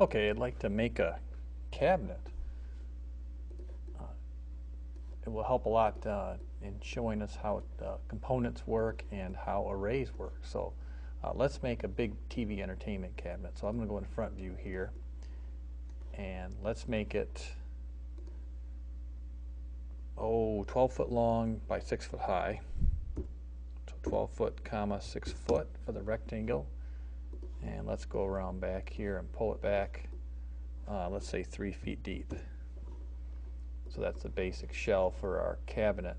Okay, I'd like to make a cabinet. It will help a lot in showing us how components work and how arrays work. So let's make a big TV entertainment cabinet. So I'm going to go in front view here, and let's make it 12 foot long by 6 foot high. So 12 foot comma 6 foot for the rectangle. And let's go around back here and pull it back, let's say 3 feet deep. So that's the basic shell for our cabinet.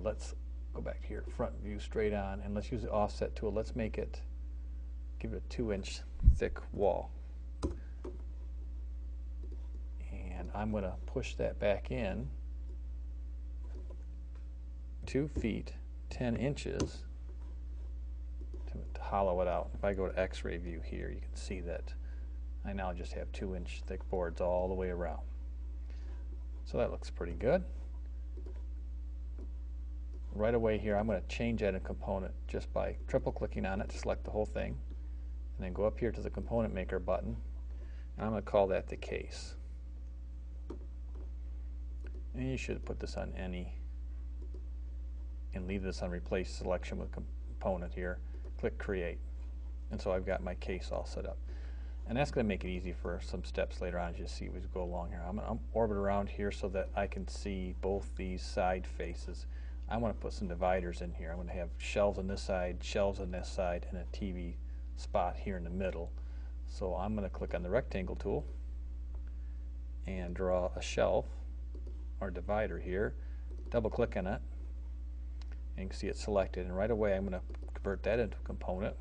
Let's go back here, front view straight on, and let's use the offset tool. Let's make it, give it a 2-inch thick wall. And I'm going to push that back in 2 feet 10 inches to hollow it out. If I go to X-ray view here, you can see that I now just have 2-inch thick boards all the way around. So that looks pretty good. Right away here, I'm going to change that in component just by triple clicking on it to select the whole thing, and then go up here to the component maker button, and I'm going to call that the case. And you should put this on any and leave this on replace selection with component here. Click create, and so I've got my case all set up. And that's going to make it easy for some steps later on as you see as we go along here. I'm going to orbit around here so that I can see both these side faces. I want to put some dividers in here. I'm going to have shelves on this side, shelves on this side, and a TV spot here in the middle. So I'm going to click on the rectangle tool and draw a shelf or divider here. Double click on it, and you can see it selected. And right away I'm going to convert that into a component.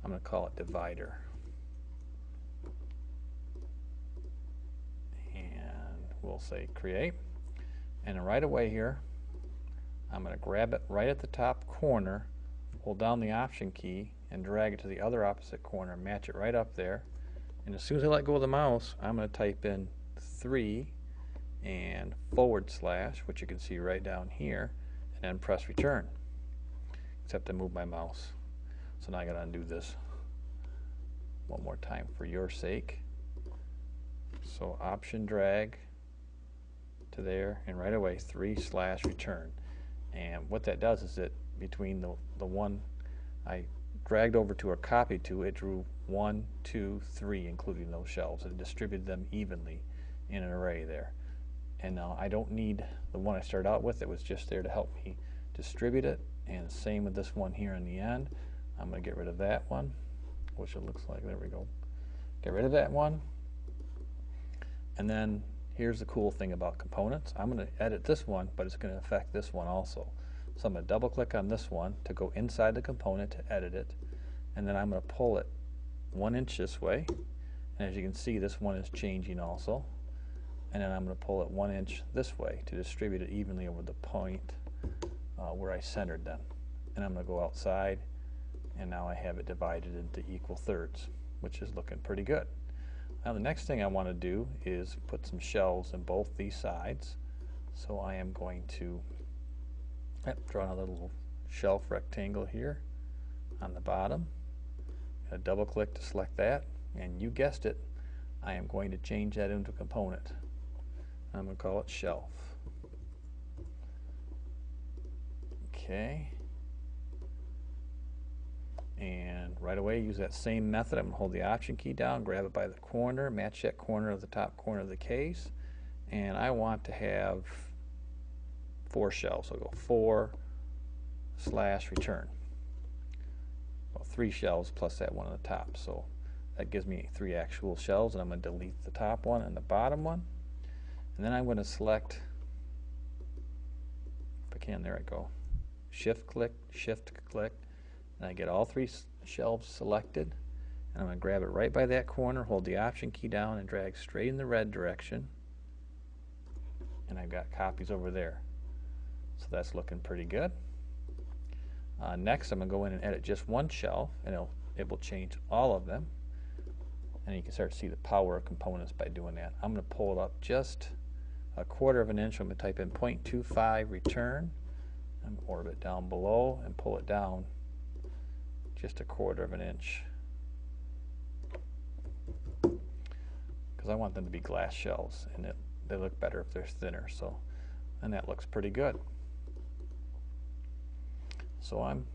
I'm going to call it divider. We'll say create, and then right away here I'm going to grab it right at the top corner, hold down the option key and drag it to the other opposite corner, match it right up there, and as soon as I let go of the mouse I'm going to type in 3 and /, which you can see right down here, and then press return, except I move my mouse. So now I got to undo this one more time for your sake. So option drag to there, and right away 3/return. And what that does is that between the one I dragged over to or copied to, it drew 1, 2, 3, including those shelves, and distributed them evenly in an array there. And now I don't need the one I started out with. It was just there to help me distribute it. And same with this one here in the end. I'm going to get rid of that one, which it looks like, there we go. Get rid of that one. And then here's the cool thing about components. I'm going to edit this one, but it's going to affect this one also. So I'm going to double click on this one to go inside the component to edit it, and then I'm going to pull it 1 inch this way, and as you can see this one is changing also, and then I'm going to pull it 1 inch this way to distribute it evenly over the point where I centered them. And I'm going to go outside, and now I have it divided into equal thirds, which is looking pretty good. Now the next thing I want to do is put some shelves in both these sides. So I am going to draw another little shelf rectangle here on the bottom. Double click to select that, and you guessed it, I am going to change that into a component. I'm going to call it shelf. Okay. And right away use that same method. I'm going to hold the option key down, grab it by the corner, match that corner of the top corner of the case, and I want to have 4 shelves. So I'll go 4/return. Well, 3 shelves plus that one on the top. So that gives me 3 actual shelves, and I'm going to delete the top one and the bottom one. And then I'm going to select, if I can, there I go, shift click, and I get all 3 shelves selected, and I'm going to grab it right by that corner, hold the option key down, and drag straight in the red direction, and I've got copies over there. So that's looking pretty good. Next I'm going to go in and edit just 1 shelf, and it will change all of them, and you can start to see the power of components by doing that. I'm going to pull it up just 1/4 of an inch. I'm going to type in 0.25 return, and orbit down below and pull it down just 1/4 of an inch because I want them to be glass shelves, and they look better if they're thinner. So, and that looks pretty good. So I'm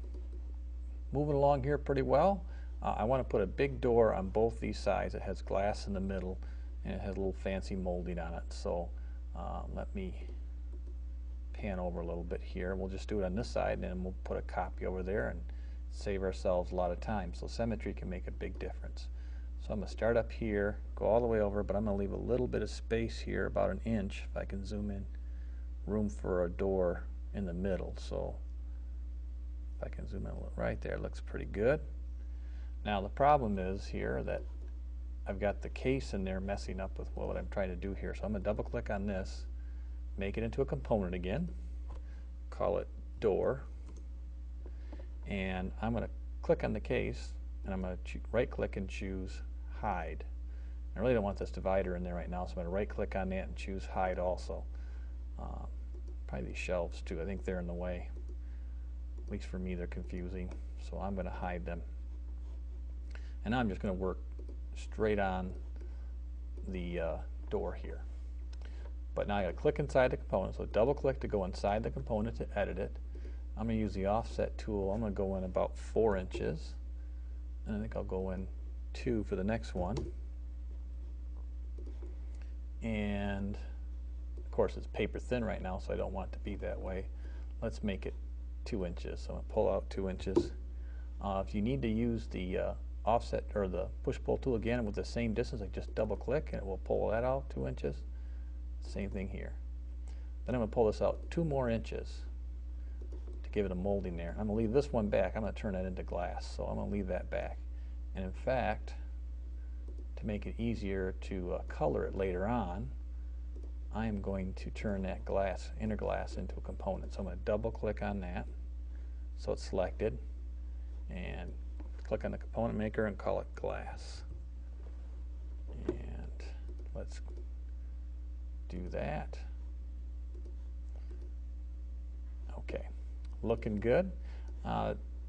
moving along here pretty well. I want to put a big door on both these sides. It has glass in the middle, and it has a little fancy molding on it. So let me pan over a little bit here. We'll just do it on this side, and then we'll put a copy over there and save ourselves a lot of time. So symmetry can make a big difference. So I'm going to start up here, go all the way over, but I'm going to leave a little bit of space here, about an inch, if I can zoom in, room for a door in the middle. So if I can zoom in a little, right there, looks pretty good. Now the problem is here that I've got the case in there messing up with what I'm trying to do here. So I'm going to double click on this, make it into a component again, call it door, and I'm going to click on the case, and I'm going to right click and choose hide. I really don't want this divider in there right now, so I'm going to right click on that and choose hide also. Probably these shelves too, I think they're in the way. At least for me they're confusing, so I'm going to hide them. And now I'm just going to work straight on the door here. But now I got to click inside the component, so double click to go inside the component to edit it. I'm going to use the offset tool. I'm going to go in about 4 inches, and I think I'll go in 2 for the next one. And of course it's paper thin right now, so I don't want it to be that way. Let's make it 2 inches. So I'm going to pull out 2 inches. If you need to use the offset or the push-pull tool again with the same distance, like just double click and it will pull that out 2 inches. Same thing here. Then I'm going to pull this out 2 more inches to give it a molding there. I'm going to leave this one back. I'm going to turn that into glass, so I'm going to leave that back. And in fact, to make it easier to color it later on, I am going to turn that glass, inner glass, into a component. So I'm going to double click on that so it's selected, and click on the component maker and call it glass. And let's do that. Okay, looking good.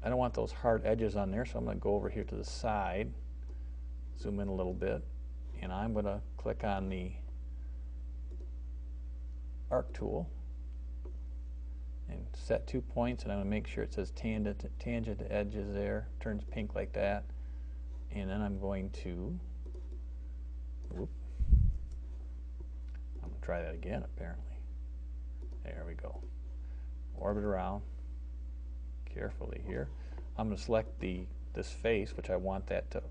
I don't want those hard edges on there, so I'm going to go over here to the side, zoom in a little bit, and I'm going to click on the arc tool and set 2 points, and I'm going to make sure it says tangent to edges there, turns pink like that, and then I'm going to, I'm going to try that again apparently. There we go. Orbit around carefully here. I'm going to select this face, which I want that to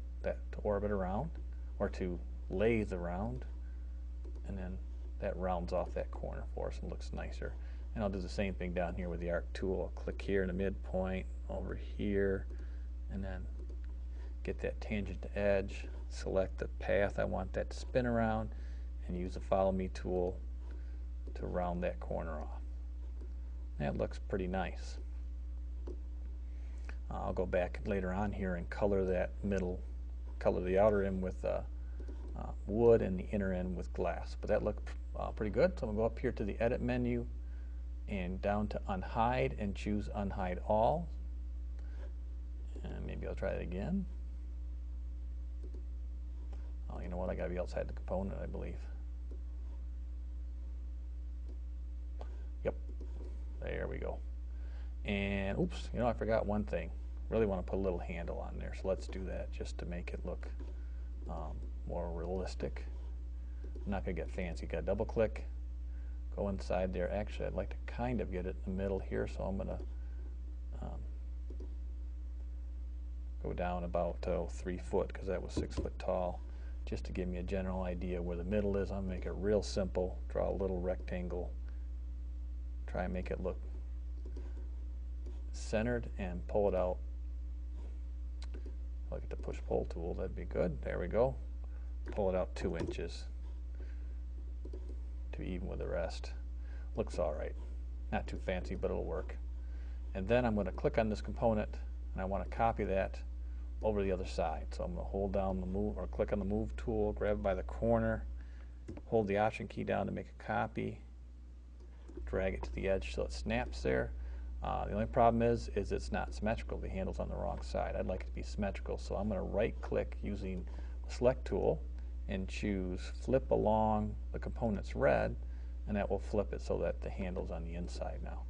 orbit around or to lathe around, and then that rounds off that corner for us and looks nicer. And I'll do the same thing down here with the arc tool. I'll click here in the midpoint, over here, and then get that tangent to edge, select the path I want that to spin around, and use the follow me tool to round that corner off. That looks pretty nice. I'll go back later on here and color that middle, color the outer end with wood and the inner end with glass. But that looked pretty good. So I'm going to go up here to the edit menu and down to unhide and choose unhide all. And maybe I'll try it again. Oh, you know what? I got to be outside the component, I believe. Yep. There we go. And oops, you know, I forgot one thing. Really want to put a little handle on there, so let's do that just to make it look more realistic. I'm not going to get fancy. Got to double click, go inside there. Actually, I'd like to kind of get it in the middle here, so I'm going to go down about 3 foot, because that was 6 foot tall, just to give me a general idea where the middle is. I'm going to make it real simple, draw a little rectangle, try and make it look centered, and pull it out. Look at the push-pull tool, that'd be good. There we go. Pull it out 2 inches to even with the rest. Looks all right. Not too fancy, but it'll work. And then I'm going to click on this component, and I want to copy that over the other side. So I'm going to hold down the move, or click on the move tool, grab it by the corner, hold the Option key down to make a copy, drag it to the edge so it snaps there. The only problem is it's not symmetrical. The handle's on the wrong side. I'd like it to be symmetrical, so I'm going to right click using the select tool and choose flip along the components red, and that will flip it so that the handle's on the inside now.